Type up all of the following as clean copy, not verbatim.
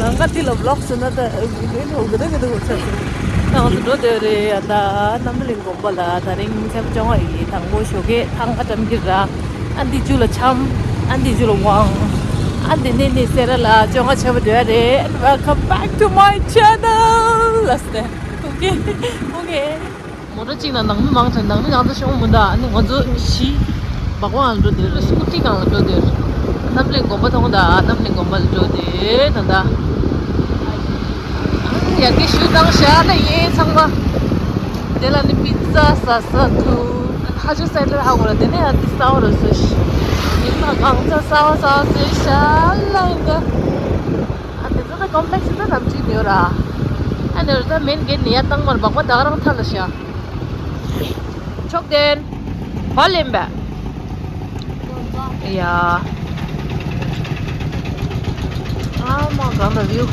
angkat lo vlog sana ta ini udah gitu hotel tang tu dere ada namling gombala taring sem chong ai tang mo shoge tang atam gira andi jula cham andi jula wang andi ne serala chong chab dere and welcome back to my channel last day okay mo da jing na nang mang chen nang yang de shong mun da ni ngo zu xi ba wang lo de scooty gang lo de namling gomba thong da namling gomba lo de tanda 여기 수당샤다 예 상마 내라니 피자 사사투 아주 쌀을 하고 그러더니 어디 싸우러서 이마 강자 싸워서 샤라인가 안데 저다 컴플렉스다 남지니요라 아니 저다 맨 게니야 땅만 박고 나가랑 탈러샤 촉된 발림바 야 아마 간다 뷰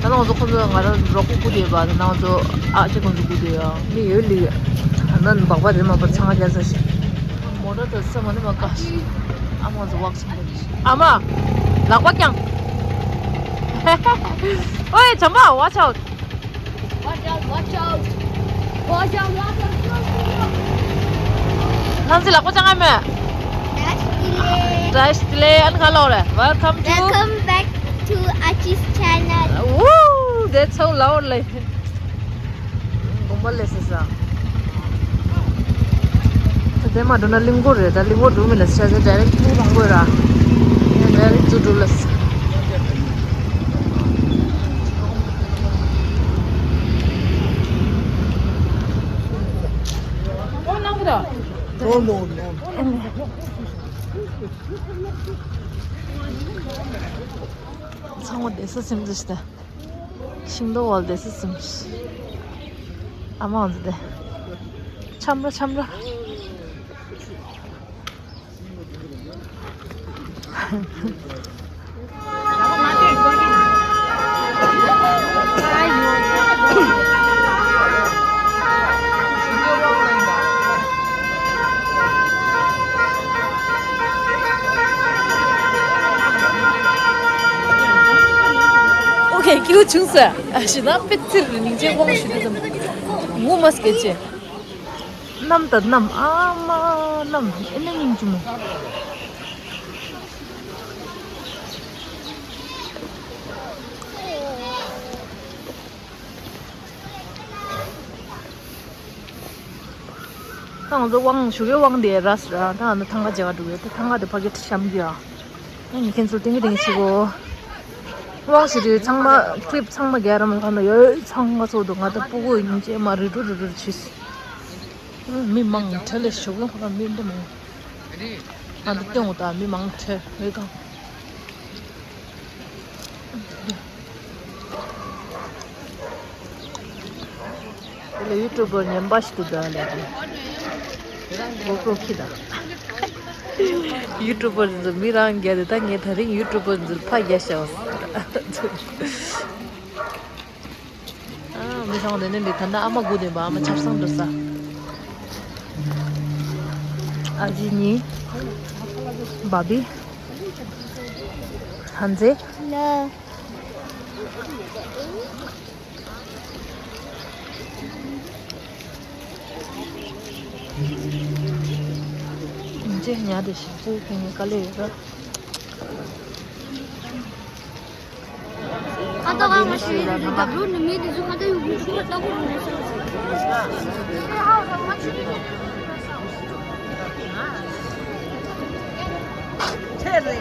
나는 어저 콘도 가서 로고 구디에 봐. 나는 저 아직 콘도 구디야. 미 열리. 난 바바 되면 뭐 창하게 해서. 뭐라 됐어 뭐는 막가. 아마 저 왁스 뭐지. 아마 낙박양. 어이 잠바 watch out. Watch out, watch out. Watch out, watch out. 난지 낙박장 하면. Dash delay an galore. Welcome back to Achi's channel. Woo! That's so loudly. Gumbal lesesa. Today ma dona limgo re, da limgo du milas cha direct mu bango ra. And very tudulus. Oh, no. No. 상어 내었으면 좋겠다. 신도월 내었으면 아마 언제 참라 오케이 기후 중수야. 아시나 페트를 이제 공시도 뭐 맛있겠지? 남다 남 아마 남 엔닝 좀. 당도 왕 쇼게 왕데 라스라 다는 탕가제가 두게 탕가데 바게트 샴기야. 아니 캔슬팅이 되시고 왕실이 창마 클립 창마 게라면 가면 열 창마서도 가다 보고 있는지 마르르르르 치스 미망 텔레 쇼가 하나 민데 뭐 안도 땡오다 미망 텔 내가 원래 유튜버 냠바시도 달래 뭐 키다 유튜버들 미랑 게다 당에 다른 유튜버들 파게셔 아, 미상은 내는데 단다 아마 고대 봐 아마 잡상도 싸 아지니 바비 한제 No. 이제 냐데 싶고 그냥 깔래가 가다가 마시는 데 답로는 미리 좀 가다 요구 좀 갔다고 그러면서. 체리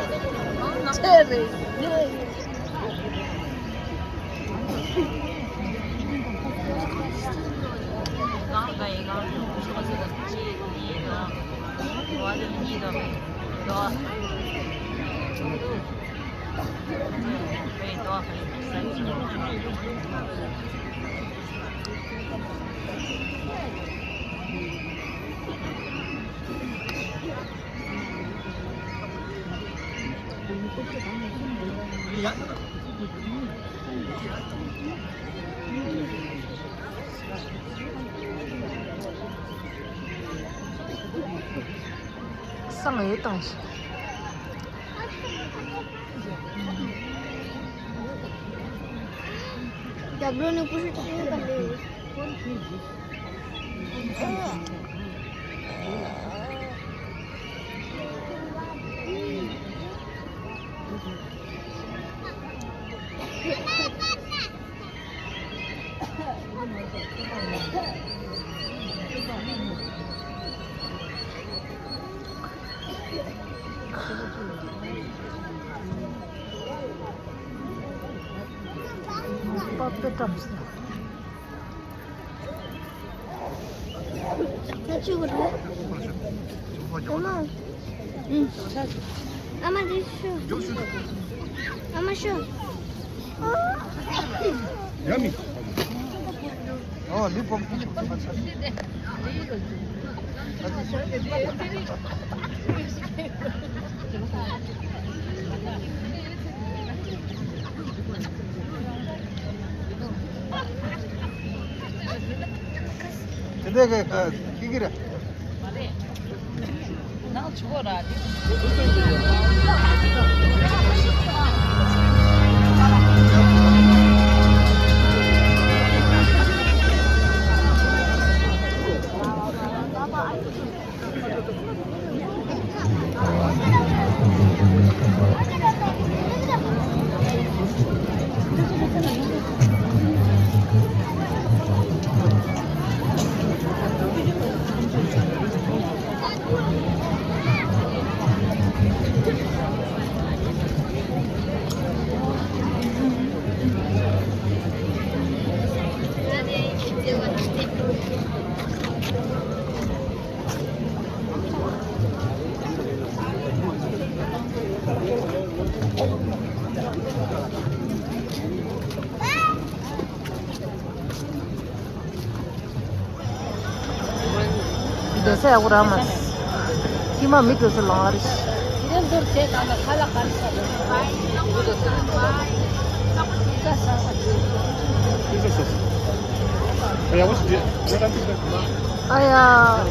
上了一东西。डब्ल्यू ने कुछ ठीक कर ली 퍼펙트 없어. 나 죽을래? 엄마 응 엄마 주쇼 엄마 쇼 Yummy. Oh, lip of 근데 그 기기래. 나 죽어라. Desa aku ramas. Kima mikro selaris. Ini dur cek anak halak kan. Ayah.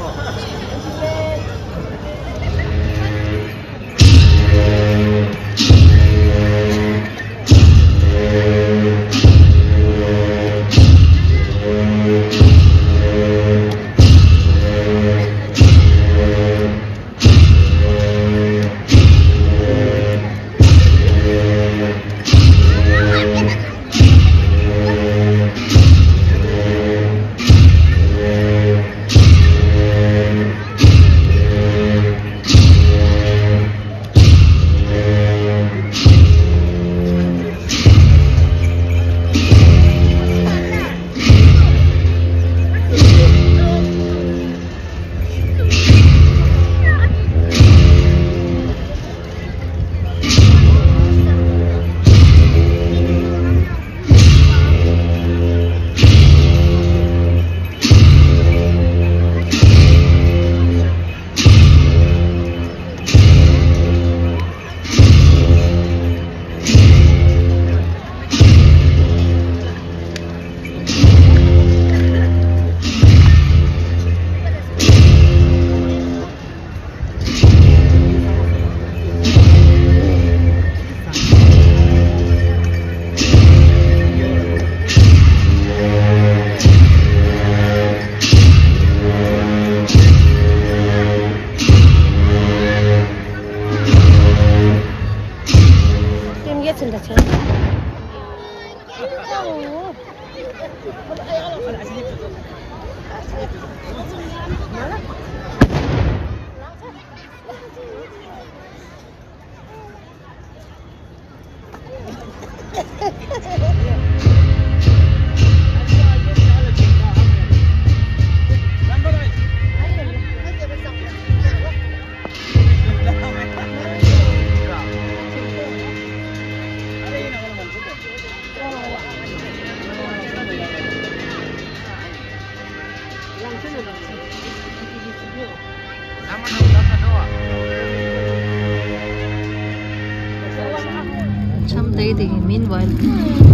참 되게 meanwhile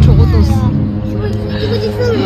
저것도 이거 있어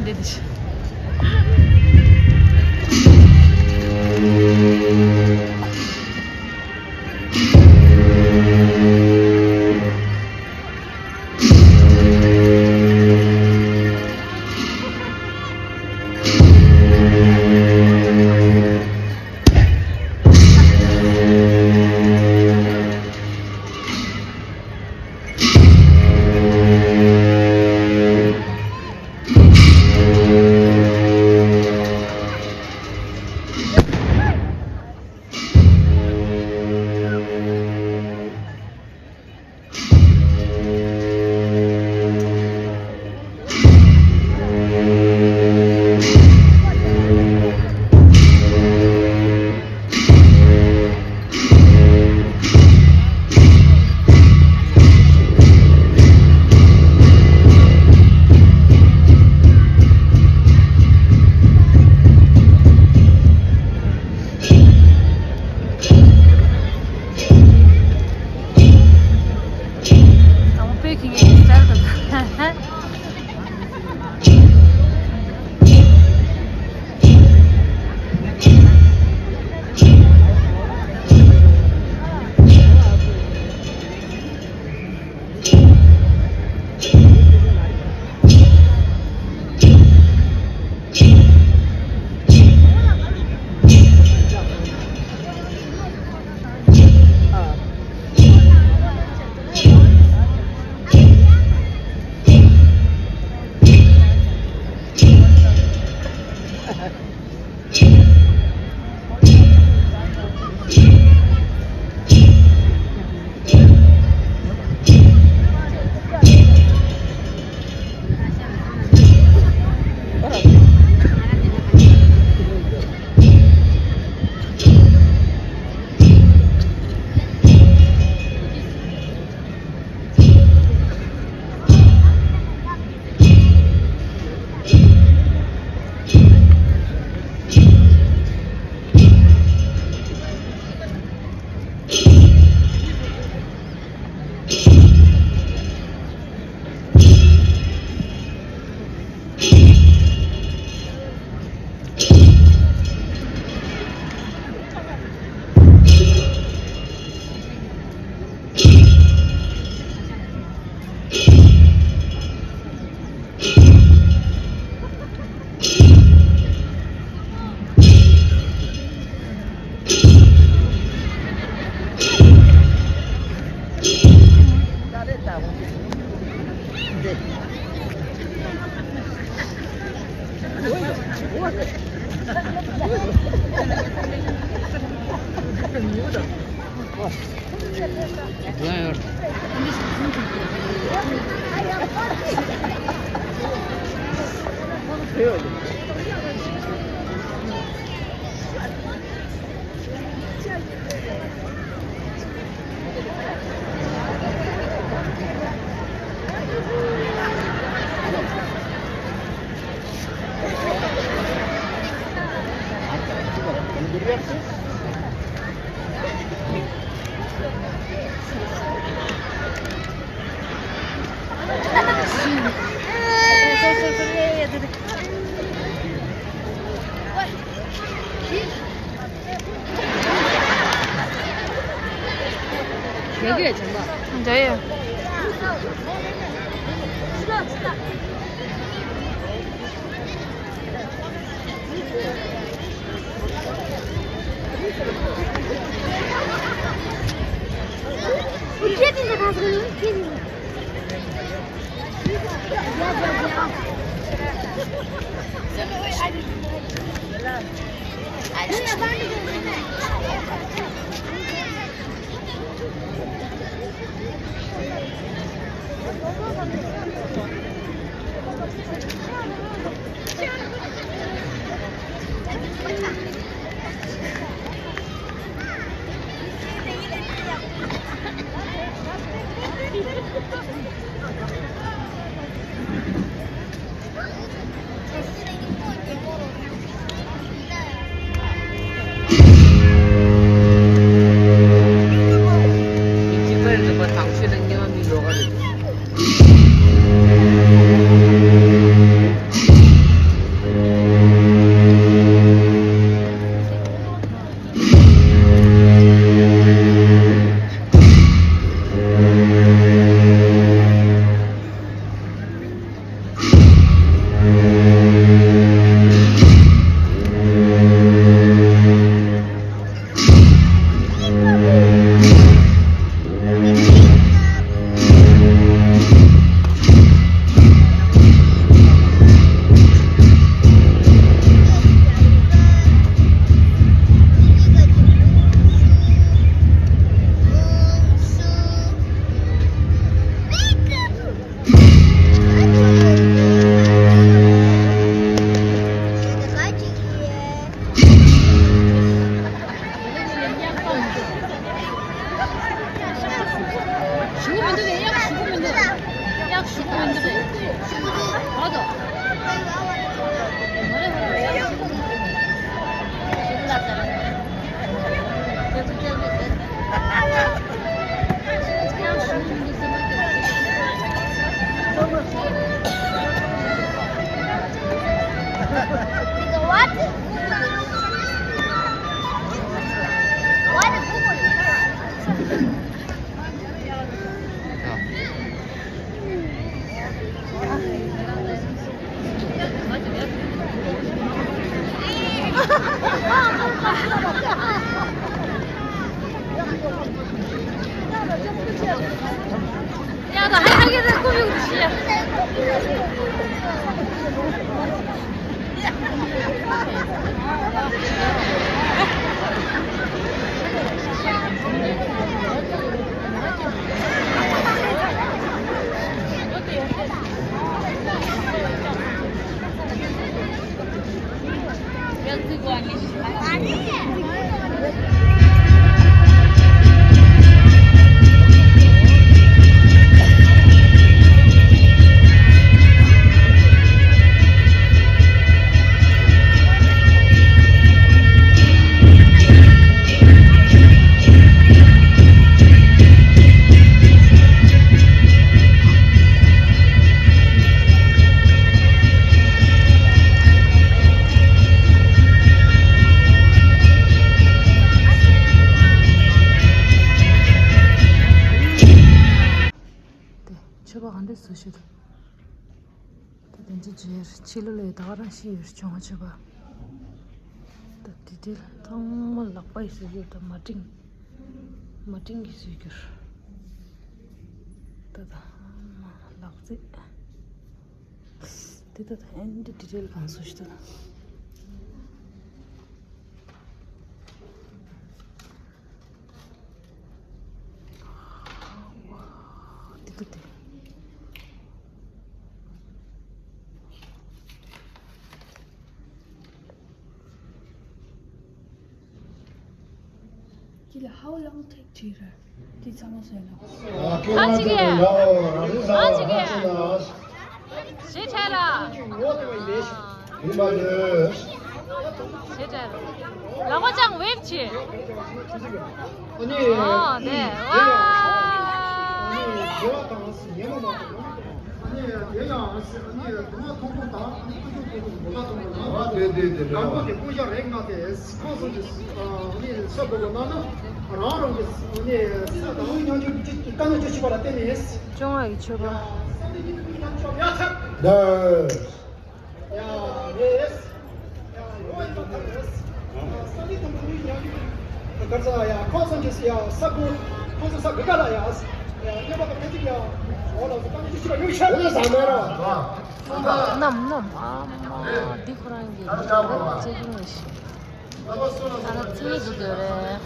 되듯이. 여기에 정말. 저예요. 피해진데 가서 피해진데. 당신은 영원히 녹아내. what? What is 야, 나 하게 될 꿈이 웃지야. 제발 안 됐어, 시도. 왠지 제 칠을 다가란 시를 정하 제발. 디딜 정말 나빠 있어요. 다 마팅 기수이겨. 다다 낙지. 디다 엔드 디딜 간소시다. 디디. How long take Tira? Did someone say no? 시체라. 시체라. 라마장 웹치. 네. 정아 이쳐봐. 디코라는 게 제기는 시. 나는 찌도 그래.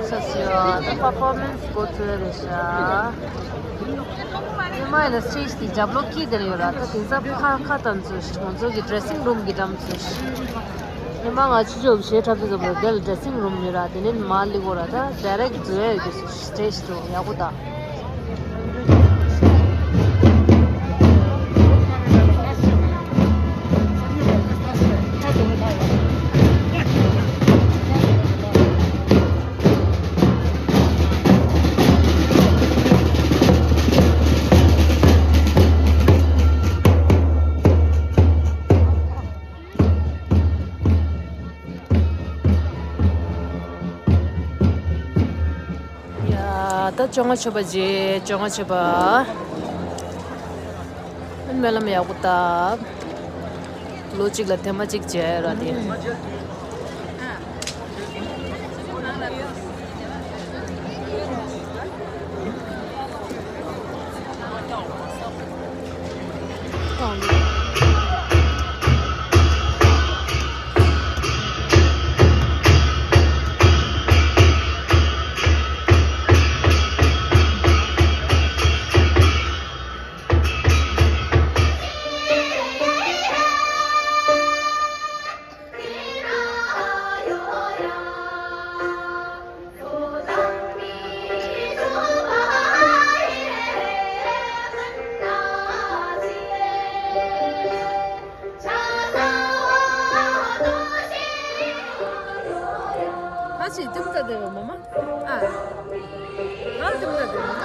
Session, performance go to the resha. Imagine stage the jablo ki deriora. That is a khatan sush. Monzo ki dressing room ki dam sush. Imang achijo share have the model dressing room mira. Then mali gora da direct to stage to yaguda. 다 정아 쳐봐지 정아 쳐봐 맨멜람 야구다 로직라 테마직 제라디 Kaç yıldır da devam ama? Ha. Kaç yıldır da devam?